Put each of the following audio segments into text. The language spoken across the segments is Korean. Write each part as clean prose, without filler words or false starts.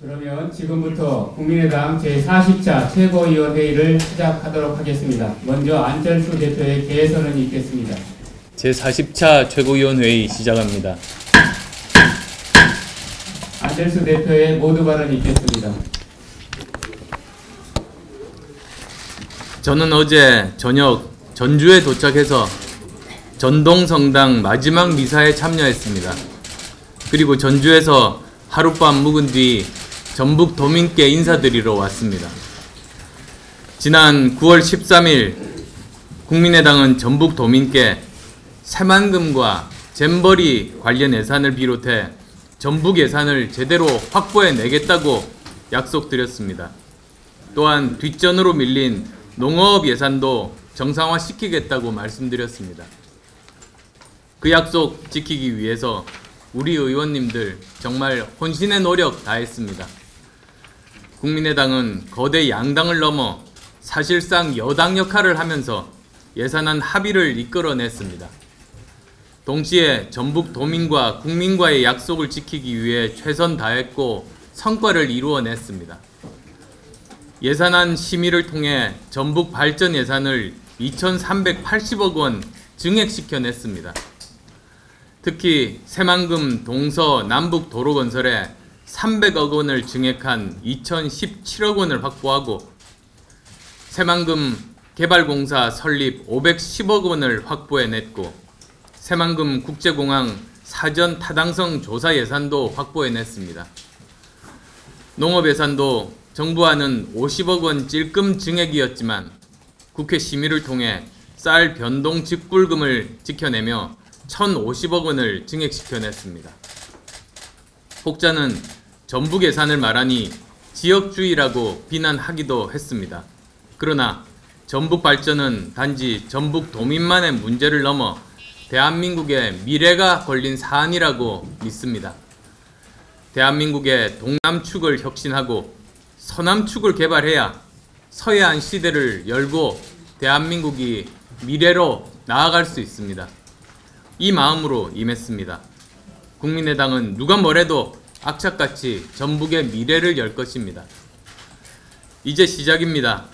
그러면 지금부터 국민의당 제40차 최고위원회의를 시작하도록 하겠습니다. 먼저 안철수 대표의 개선언이 있겠습니다. 제40차 최고위원회의 시작합니다. 안철수 대표의 모두 발언이 있겠습니다. 저는 어제 저녁 전주에 도착해서 전동성당 마지막 미사에 참여했습니다. 그리고 전주에서 하룻밤 묵은 뒤 전북 도민께 인사드리러 왔습니다. 지난 9월 13일 국민의당은 전북 도민께 새만금과 잼버리 관련 예산을 비롯해 전북 예산을 제대로 확보해 내겠다고 약속드렸습니다. 또한 뒷전으로 밀린 농업 예산도 정상화시키겠다고 말씀드렸습니다. 그 약속 지키기 위해서 우리 의원님들 정말 혼신의 노력 다했습니다. 국민의당은 거대 양당을 넘어 사실상 여당 역할을 하면서 예산안 합의를 이끌어냈습니다. 동시에 전북 도민과 국민과의 약속을 지키기 위해 최선 다했고 성과를 이루어냈습니다. 예산안 심의를 통해 전북 발전 예산을 2,380억 원 증액시켜냈습니다. 특히 새만금 동서 남북 도로 건설에 300억 원을 증액한 2,017억 원을 확보하고 새만금 개발공사 설립 510억 원을 확보해냈고 새만금 국제공항 사전 타당성 조사 예산도 확보해냈습니다. 농업 예산도 정부안은 50억 원 찔끔 증액이었지만 국회 심의를 통해 쌀 변동 직불금을 지켜내며 1,050억 원을 증액시켜냈습니다. 혹자는 전북 예산을 말하니 지역주의라고 비난하기도 했습니다. 그러나 전북 발전은 단지 전북 도민만의 문제를 넘어 대한민국의 미래가 걸린 사안이라고 믿습니다. 대한민국의 동남축을 혁신하고 서남축을 개발해야 서해안 시대를 열고 대한민국이 미래로 나아갈 수 있습니다. 이 마음으로 임했습니다. 국민의당은 누가 뭐래도 악착같이 전북의 미래를 열 것입니다. 이제 시작입니다.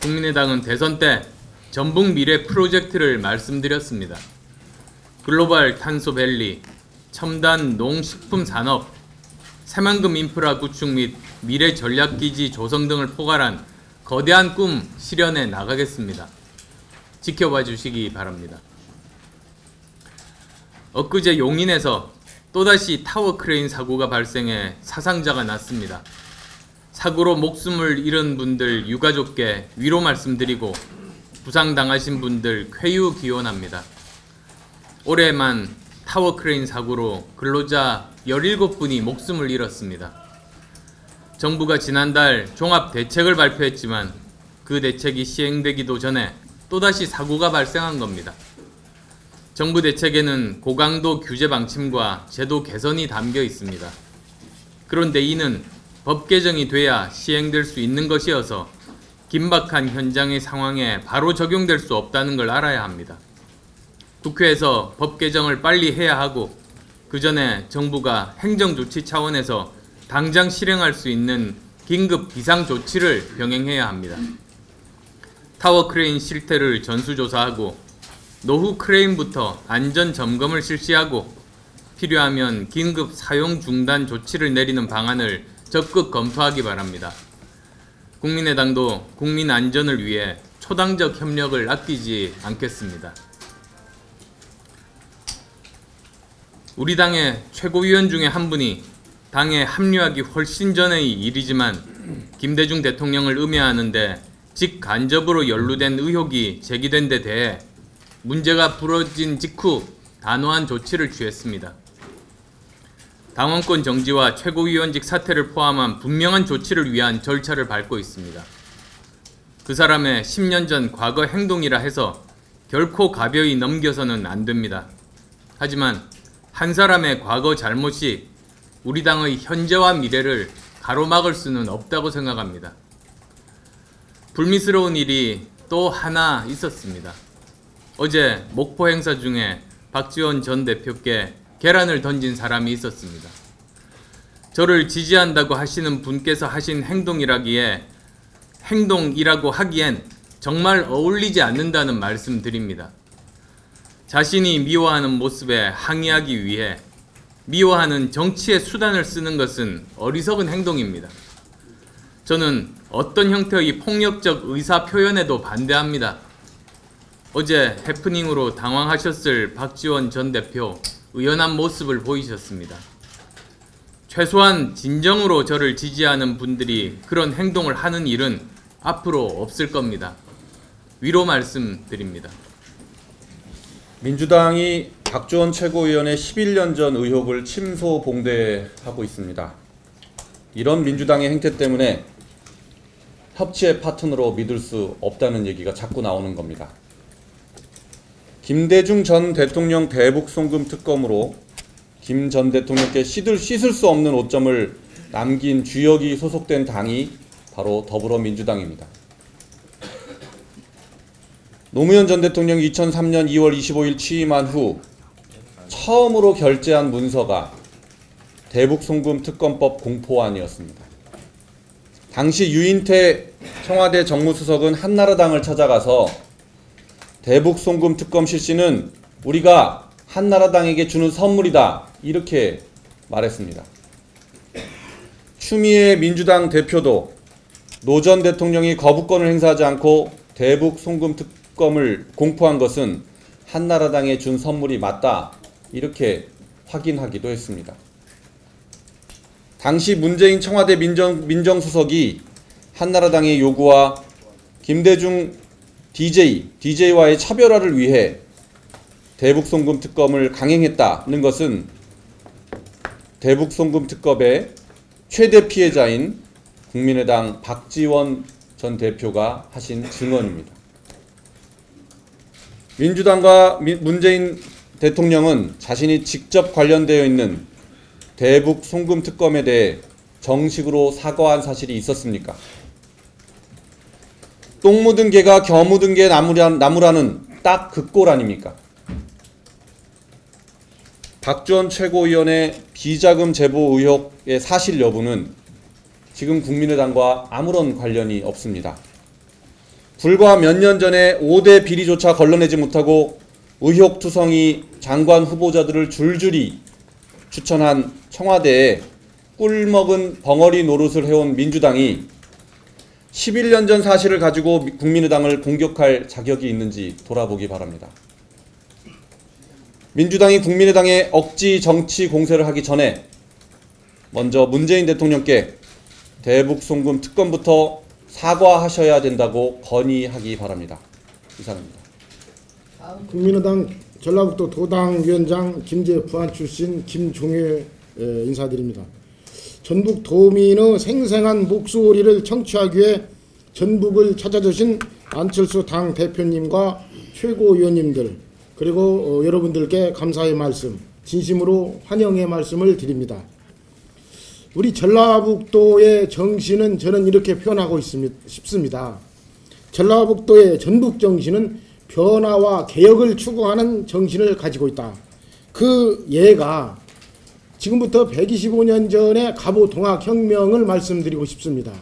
국민의당은 대선 때 전북 미래 프로젝트를 말씀드렸습니다. 글로벌 탄소밸리, 첨단 농식품 산업, 새만금 인프라 구축 및 미래 전략기지 조성 등을 포괄한 거대한 꿈 실현해 나가겠습니다. 지켜봐 주시기 바랍니다. 엊그제 용인에서 또다시 타워 크레인 사고가 발생해 사상자가 났습니다. 사고로 목숨을 잃은 분들 유가족께 위로 말씀드리고 부상당하신 분들 쾌유 기원합니다. 올해만 타워 크레인 사고로 근로자 17분이 목숨을 잃었습니다. 정부가 지난달 종합 대책을 발표했지만 그 대책이 시행되기도 전에 또다시 사고가 발생한 겁니다. 정부 대책에는 고강도 규제 방침과 제도 개선이 담겨 있습니다. 그런데 이는 법 개정이 돼야 시행될 수 있는 것이어서 긴박한 현장의 상황에 바로 적용될 수 없다는 걸 알아야 합니다. 국회에서 법 개정을 빨리 해야 하고 그 전에 정부가 행정조치 차원에서 당장 실행할 수 있는 긴급 비상조치를 병행해야 합니다. 타워 크레인 실태를 전수조사하고 노후 크레인부터 안전점검을 실시하고 필요하면 긴급 사용 중단 조치를 내리는 방안을 적극 검토하기 바랍니다. 국민의당도 국민 안전을 위해 초당적 협력을 아끼지 않겠습니다. 우리 당의 최고위원 중에 한 분이 당에 합류하기 훨씬 전의 일이지만 김대중 대통령을 음해하는데 직간접으로 연루된 의혹이 제기된 데 대해 문제가 불어진 직후 단호한 조치를 취했습니다. 당원권 정지와 최고위원직 사퇴를 포함한 분명한 조치를 위한 절차를 밟고 있습니다. 그 사람의 10년 전 과거 행동이라 해서 결코 가벼이 넘겨서는 안 됩니다. 하지만 한 사람의 과거 잘못이 우리 당의 현재와 미래를 가로막을 수는 없다고 생각합니다. 불미스러운 일이 또 하나 있었습니다. 어제 목포 행사 중에 박지원 전 대표께 계란을 던진 사람이 있었습니다. 저를 지지한다고 하시는 분께서 하신 행동이라고 하기엔 정말 어울리지 않는다는 말씀 드립니다. 자신이 미워하는 모습에 항의하기 위해 미워하는 정치의 수단을 쓰는 것은 어리석은 행동입니다. 저는 어떤 형태의 폭력적 의사 표현에도 반대합니다. 어제 해프닝으로 당황하셨을 박지원 전 대표 의연한 모습을 보이셨습니다. 최소한 진정으로 저를 지지하는 분들이 그런 행동을 하는 일은 앞으로 없을 겁니다. 위로 말씀드립니다. 민주당이 박지원 최고위원의 11년 전 의혹을 침소봉대하고 있습니다. 이런 민주당의 행태 때문에 협치의 파트너로 믿을 수 없다는 얘기가 자꾸 나오는 겁니다. 김대중 전 대통령 대북 송금 특검으로 김 전 대통령께 씻을 수 없는 오점을 남긴 주역이 소속된 당이 바로 더불어민주당입니다. 노무현 전 대통령이 2003년 2월 25일 취임한 후 처음으로 결재한 문서가 대북 송금 특검법 공포안이었습니다. 당시 유인태 청와대 정무수석은 한나라당을 찾아가서 대북 송금 특검 실시는 우리가 한나라당에게 주는 선물이다, 이렇게 말했습니다. 추미애 민주당 대표도 노 전 대통령이 거부권을 행사하지 않고 대북 송금 특검을 공포한 것은 한나라당에 준 선물이 맞다, 이렇게 확인하기도 했습니다. 당시 문재인 청와대 민정수석이 한나라당의 요구와 김대중 DJ와의 차별화를 위해 대북 송금 특검을 강행했다는 것은 대북 송금 특검의 최대 피해자인 국민의당 박지원 전 대표가 하신 증언입니다. 민주당과 문재인 대통령은 자신이 직접 관련되어 있는 대북 송금 특검에 대해 정식으로 사과한 사실이 있었습니까? 똥 묻은 개가 겨 묻은 개 나무라는 딱 그 꼴 아닙니까? 박지원 최고위원의 비자금 제보 의혹의 사실 여부는 지금 국민의당과 아무런 관련이 없습니다. 불과 몇 년 전에 5대 비리조차 걸러내지 못하고 의혹투성이 장관 후보자들을 줄줄이 추천한 청와대에 꿀먹은 벙어리 노릇을 해온 민주당이 11년 전 사실을 가지고 국민의당을 공격할 자격이 있는지 돌아보기 바랍니다. 민주당이 국민의당에 억지 정치 공세를 하기 전에 먼저 문재인 대통령께 대북 송금 특검부터 사과하셔야 된다고 건의하기 바랍니다. 이상입니다. 국민의당 전라북도 도당위원장 김제 부안 출신 김종회 인사드립니다. 전북 도민의 생생한 목소리를 청취하기 위해 전북을 찾아주신 안철수 당 대표님과 최고위원님들, 그리고 여러분들께 감사의 말씀, 진심으로 환영의 말씀을 드립니다. 우리 전라북도의 정신은 저는 이렇게 표현하고 싶습니다. 전라북도의 전북 정신은 변화와 개혁을 추구하는 정신을 가지고 있다. 그 예가 지금부터 125년 전의 갑오동학혁명을 말씀드리고 싶습니다.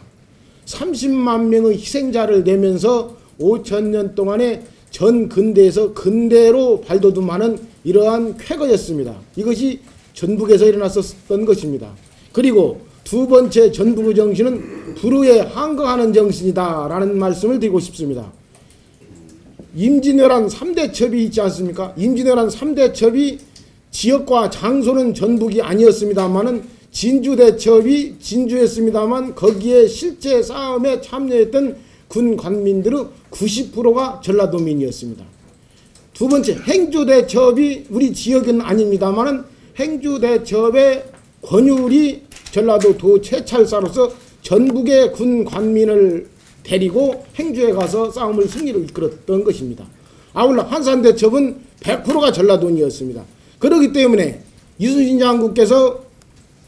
30만 명의 희생자를 내면서 5,000년 동안의 전 근대에서 근대로 발돋움하는 이러한 쾌거였습니다. 이것이 전북에서 일어났었던 것입니다. 그리고 두 번째 전북의 정신은 불후에 항거하는 정신이다 라는 말씀을 드리고 싶습니다. 임진왜란 3대 첩이 있지 않습니까? 임진왜란 3대 첩이 지역과 장소는 전북이 아니었습니다만은 진주대첩이 진주였습니다만 거기에 실제 싸움에 참여했던 군 관민들의 90%가 전라도민이었습니다. 두 번째, 행주대첩이 우리 지역은 아닙니다만은 행주대첩의 권율이 전라도 도 채찰사로서 전북의 군 관민을 데리고 행주에 가서 싸움을 승리로 이끌었던 것입니다. 아울러 한산대첩은 100%가 전라도인이었습니다. 그렇기 때문에 이순신 장군께서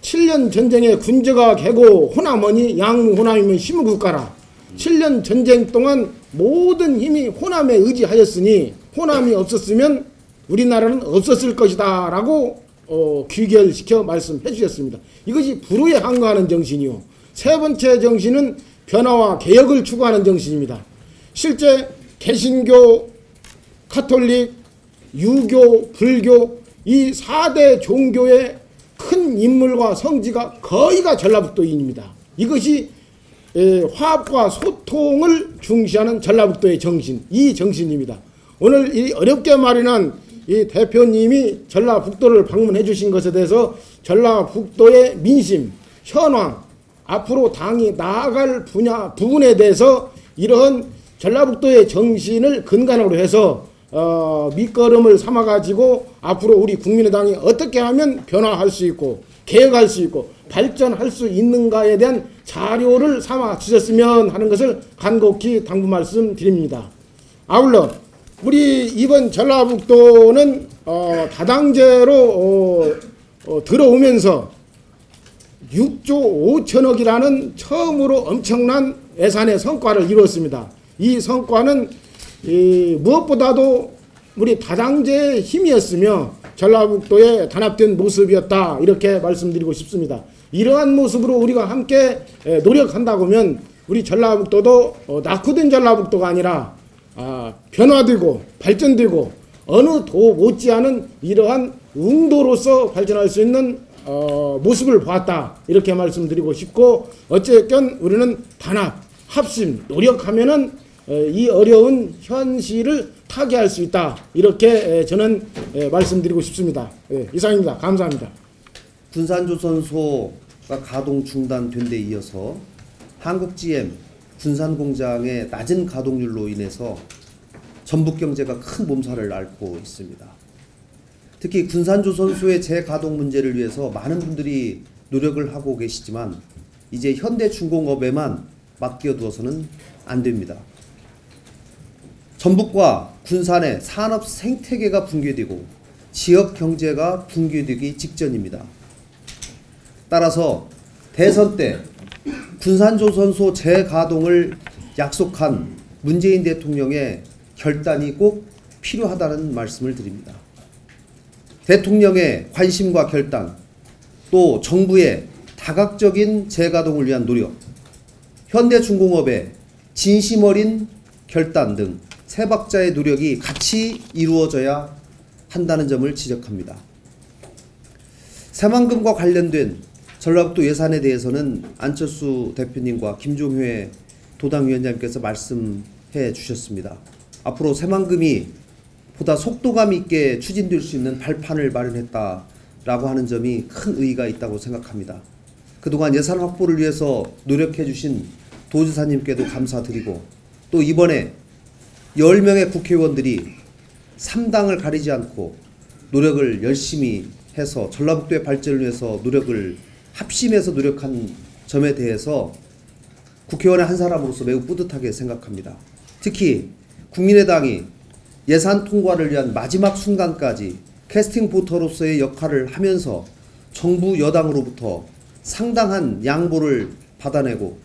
7년 전쟁에 군제가 개고 호남하니 양무 호남이면 힘의국가라. 7년 전쟁 동안 모든 힘이 호남에 의지하였으니 호남이 없었으면 우리나라는 없었을 것이다 라고 귀결시켜 말씀해 주셨습니다. 이것이 불후에 항거하는 정신이요. 세 번째 정신은 변화와 개혁을 추구하는 정신입니다. 실제 개신교, 가톨릭, 유교, 불교 이 4대 종교의 큰 인물과 성지가 거의가 전라북도인입니다. 이것이 화합과 소통을 중시하는 전라북도의 정신, 이 정신입니다. 오늘 이 어렵게 마련한 이 대표님이 전라북도를 방문해 주신 것에 대해서 전라북도의 민심, 현황, 앞으로 당이 나아갈 부분에 대해서 이러한 전라북도의 정신을 근간으로 해서 밑거름을 삼아가지고 앞으로 우리 국민의당이 어떻게 하면 변화할 수 있고 개혁할 수 있고 발전할 수 있는가에 대한 자료를 삼아 주셨으면 하는 것을 간곡히 당부 말씀드립니다. 아울러 우리 이번 전라북도는 다당제로 들어오면서 6조 5천억이라는 처음으로 엄청난 예산의 성과를 이루었습니다. 이 성과는 무엇보다도 우리 다당제의 힘이었으며 전라북도의 단합된 모습이었다, 이렇게 말씀드리고 싶습니다. 이러한 모습으로 우리가 함께 노력한다고 하면 우리 전라북도도 낙후된 전라북도가 아니라 변화되고 발전되고 어느 도 못지않은 이러한 웅도로서 발전할 수 있는 모습을 보았다, 이렇게 말씀드리고 싶고, 어쨌든 우리는 단합, 합심, 노력하면은 이 어려운 현실을 타개할 수 있다, 이렇게 저는 말씀드리고 싶습니다. 이상입니다. 감사합니다. 군산조선소가 가동 중단된 데 이어서 한국GM 군산공장의 낮은 가동률로 인해서 전북경제가 큰 몸살을 앓고 있습니다. 특히 군산조선소의 재가동 문제를 위해서 많은 분들이 노력을 하고 계시지만 이제 현대중공업에만 맡겨두어서는 안 됩니다. 전북과 군산의 산업 생태계가 붕괴되고 지역 경제가 붕괴되기 직전입니다. 따라서 대선 때 군산조선소 재가동을 약속한 문재인 대통령의 결단이 꼭 필요하다는 말씀을 드립니다. 대통령의 관심과 결단, 또 정부의 다각적인 재가동을 위한 노력, 현대중공업의 진심 어린 결단 등 세 박자의 노력이 같이 이루어져야 한다는 점을 지적합니다. 새만금과 관련된 전라북도 예산에 대해서는 안철수 대표님과 김종회 도당위원장님께서 말씀해 주셨습니다. 앞으로 새만금이 보다 속도감 있게 추진될 수 있는 발판을 마련했다라고 하는 점이 큰 의의가 있다고 생각합니다. 그동안 예산 확보를 위해서 노력해 주신 도지사님께도 감사드리고, 또 이번에 10명의 국회의원들이 3당을 가리지 않고 노력을 열심히 해서 전라북도의 발전을 위해서 노력을 합심해서 노력한 점에 대해서 국회의원의 한 사람으로서 매우 뿌듯하게 생각합니다. 특히 국민의당이 예산 통과를 위한 마지막 순간까지 캐스팅 보터로서의 역할을 하면서 정부 여당으로부터 상당한 양보를 받아내고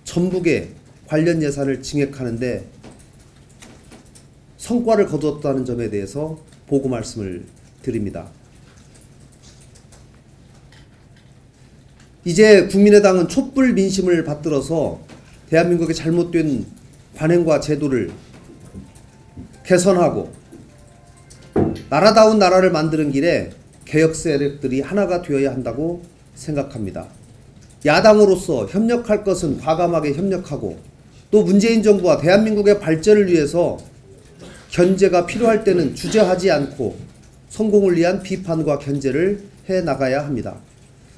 전북의 관련 예산을 증액하는데 성과를 거두었다는 점에 대해서 보고 말씀을 드립니다. 이제 국민의당은 촛불 민심을 받들어서 대한민국의 잘못된 관행과 제도를 개선하고 나라다운 나라를 만드는 길에 개혁 세력들이 하나가 되어야 한다고 생각합니다. 야당으로서 협력할 것은 과감하게 협력하고, 또 문재인 정부와 대한민국의 발전을 위해서 견제가 필요할 때는 주저하지 않고 성공을 위한 비판과 견제를 해나가야 합니다.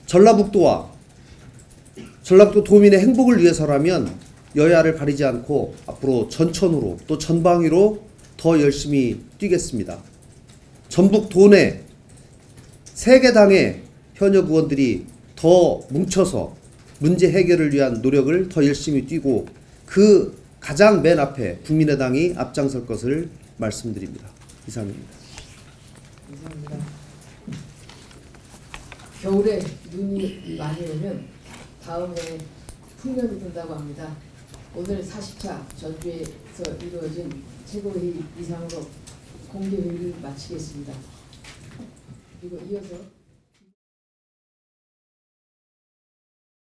전라북도와 전라북도 도민의 행복을 위해서라면 여야를 가리지 않고 앞으로 전천후로 또 전방위로 더 열심히 뛰겠습니다. 전북 도내 3개 당의 현역 의원들이 더 뭉쳐서 문제 해결을 위한 노력을 더 열심히 뛰고, 그 가장 맨 앞에 국민의당이 앞장설 것을 말씀드립니다. 이상입니다. 감사합니다. 겨울에 눈이 많이 오면 다음에 풍년이 분다고 합니다. 오늘 40차 전주에서 이루어진 최고회의 이상으로 공개회의를 마치겠습니다. 그리고 이어서